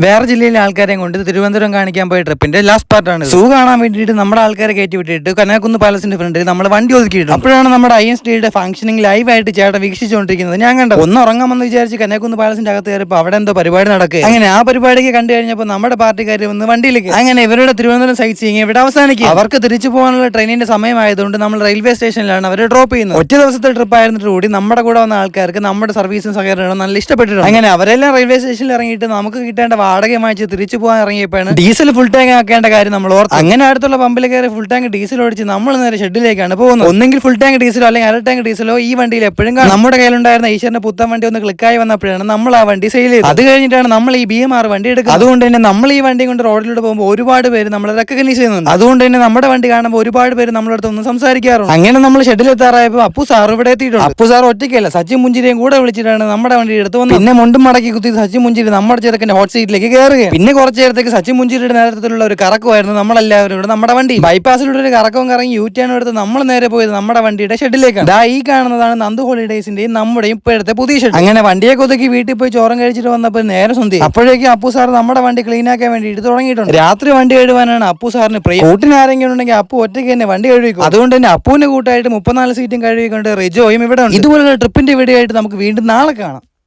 വേറെ ജില്ലയിലെ ആൾക്കാരെയും കൊണ്ട് തിരുവനന്തപുരം കാണിക്കാൻ പോയ ട്രിപ്പിന്റെ ലാസ്റ്റ് പാർട്ടാണ്. സൂ കാണാൻ വേണ്ടിയിട്ട് നമ്മുടെ ആൾക്കാരെ കയറ്റി വിട്ടിട്ട് കന്യാകുന്ന് പാലസിന്റെ ഫ്രണ്ടിൽ നമ്മൾ വണ്ടി ഒതുക്കിയിട്ട് അപ്പോഴാണ് നമ്മുടെ INSTയുടെ ഫംഗ്ഷനിങ് ലൈവായിട്ട് ചേട്ടൻ വീക്ഷിച്ചുകൊണ്ടിരിക്കുന്നത് ഞാൻ കണ്ടത്. ഒന്ന് ഉറങ്ങാമെന്ന് വിചാരിച്ച് കന്യാകുന്ന് പാലസിന്റെ അകത്ത് കയറിയപ്പോൾ അവിടെ എന്തോ പരിപാടി നടക്കുക. അങ്ങനെ ആ പരിപാടിക്ക് കണ്ടു കഴിഞ്ഞപ്പോൾ നമ്മുടെ പാർട്ടിക്കാർ വന്ന് വണ്ടിയിലേക്ക്. അങ്ങനെ ഇവരുടെ തിരുവനന്തപുരം സൈറ്റ് സീയിങ് ഇവിടെ അവസാനിക്കും. അവർക്ക് തിരിച്ചു പോകാനുള്ള ട്രെയിനിന്റെ സമയമായതുകൊണ്ട് നമ്മൾ റെയിൽവേ സ്റ്റേഷനിലാണ് അവരെ ഡ്രോപ്പ് ചെയ്യുന്നത്. ഒറ്റ ദിവസത്തെ ട്രിപ്പ് ആയിരുന്നിട്ട് കൂടി നമ്മുടെ കൂടെ വന്ന ആൾക്കാർക്ക് നമ്മുടെ സർവീസും സഹകരണവും നല്ല ഇഷ്ടപ്പെട്ടിട്ടുണ്ട്. അങ്ങനെ അവരെല്ലാം റെയിൽവേ സ്റ്റേഷനിൽ ഇറങ്ങിയിട്ട് നമുക്ക് കിട്ടേണ്ട വാടക വാങ്ങിച്ച് തിരിച്ചു പോകാൻ ഇറങ്ങിയപ്പോഴാണ് ഡീസൽ ഫുൾ ടാങ്ക് ആക്കേണ്ട കാര്യം നമ്മൾ ഓർത്ത്. അങ്ങനെ അടുത്തുള്ള പമ്പിൽ കയറി ഫുൾ ടാങ്ക് ഡീസൽ ഒഴിച്ച് നമ്മൾ നേരെ ഷെഡിലേക്കാണ് പോകുന്നത്. ഒന്നെങ്കിൽ ഫുൾ ടാങ്ക് ഡീസലോ അല്ലെങ്കിൽ അര ടാങ്ക് ഡീസലോ ഈ വണ്ടിയിൽ എപ്പോഴും കാണും. നമ്മുടെ കയ്യിലുണ്ടായിരുന്ന ഈശ്വരന്റെ പുത്തൻ വണ്ടി ഒന്ന് ക്ലിക്കായി വന്നപ്പോഴാണ് നമ്മൾ ആ വണ്ടി സെയിൽ ചെയ്തത്. അത് കഴിഞ്ഞിട്ടാണ് നമ്മൾ ഈ BMR വണ്ടി എടുക്കുന്നത്. അതുകൊണ്ട് തന്നെ നമ്മൾ ഈ വണ്ടി കൊണ്ട് റോഡിലൂടെ പോകുമ്പോൾ ഒരുപാട് പേര് നമ്മളെ റെക്കഗ്നൈസ് ചെയ്യുന്നുണ്ട്. അതുകൊണ്ട് തന്നെ നമ്മുടെ വണ്ടി കാണുമ്പോൾ ഒരുപാട് പേര് നമ്മുടെ അടുത്ത് ഒന്ന് സംസാരിക്കാറുണ്ട്. അങ്ങനെ നമ്മൾ ഷെഡിലെത്താറായപ്പോൾ അപ്പു സാർ ഇവിടെ എത്തിയിട്ടുണ്ട്. അപ്പു സാർ ഒറ്റയ്ക്കല്ല, സച്ചിൻ മുഞ്ചിരിയും കൂടെ വിളിച്ചിട്ടാണ് നമ്മുടെ വണ്ടി എടുത്ത് വന്നത്. പിന്നെ മുണ്ടും മടക്കി കുത്തി സച്ചിൻ മുഞ്ചിരി നമ്മുടെ ചെറുക്കന്റെ ഹോട്ട് സീറ്റിലേക്ക് കയറുക. പിന്നെ കുറച്ചു നേരത്തേക്ക് സച്ചിൻ മുഞ്ചിരിയുടെ നേതൃത്വത്തിലുള്ള ഒരു കറക്കമായിരുന്നു നമ്മളെല്ലാവരും ഇവിടെ നമ്മുടെ വണ്ടി. ബൈപ്പാസിലൂടെ ഒരു കറക്കവും കറങ്ങി യൂറ്റാണ് എടുത്ത് നമ്മൾ നേരെ പോയത് നമ്മുടെ വണ്ടിയുടെ ഷെഡിലേക്കാണ്. ഈ കാണുന്നതാണ് നന്ദു ഹോളിഡേസിന്റെയും നമ്മുടെയും ഇപ്പോഴത്തെ പുതിയ ഷെഡ്. അങ്ങനെ വണ്ടിയെ കൊതുക്കി വീട്ടിൽ പോയി ചോറും കഴിച്ചിട്ട് വന്നപ്പോൾ നേരെ സ്വന്തം. അപ്പോഴേക്കും അപ്പു സാർ നമ്മുടെ വണ്ടി ക്ലീൻ ആക്കാൻ വേണ്ടിയിട്ട് തുടങ്ങിയിട്ടുണ്ട്. രാത്രി വണ്ടി കഴുകാനാണ് അപ്പു സാറിന് പ്രിയം. കൂട്ടിന് ആരെങ്കിലും ഉണ്ടെങ്കിൽ അപ്പു ഒറ്റയ്ക്ക് തന്നെ വണ്ടി കഴുകിക്കും. അതുകൊണ്ട് തന്നെ അപ്പുവിന്റെ കൂട്ടായിട്ട് 34 സീറ്റും കഴുകിക്കൊണ്ട് റിജോയും ഇവിടെ ഉണ്ട്. ഇതുപോലുള്ള ട്രിപ്പിന്റെ വീഡിയോ ആയിട്ട് നമുക്ക് വീണ്ടും നാളെ കാണാം.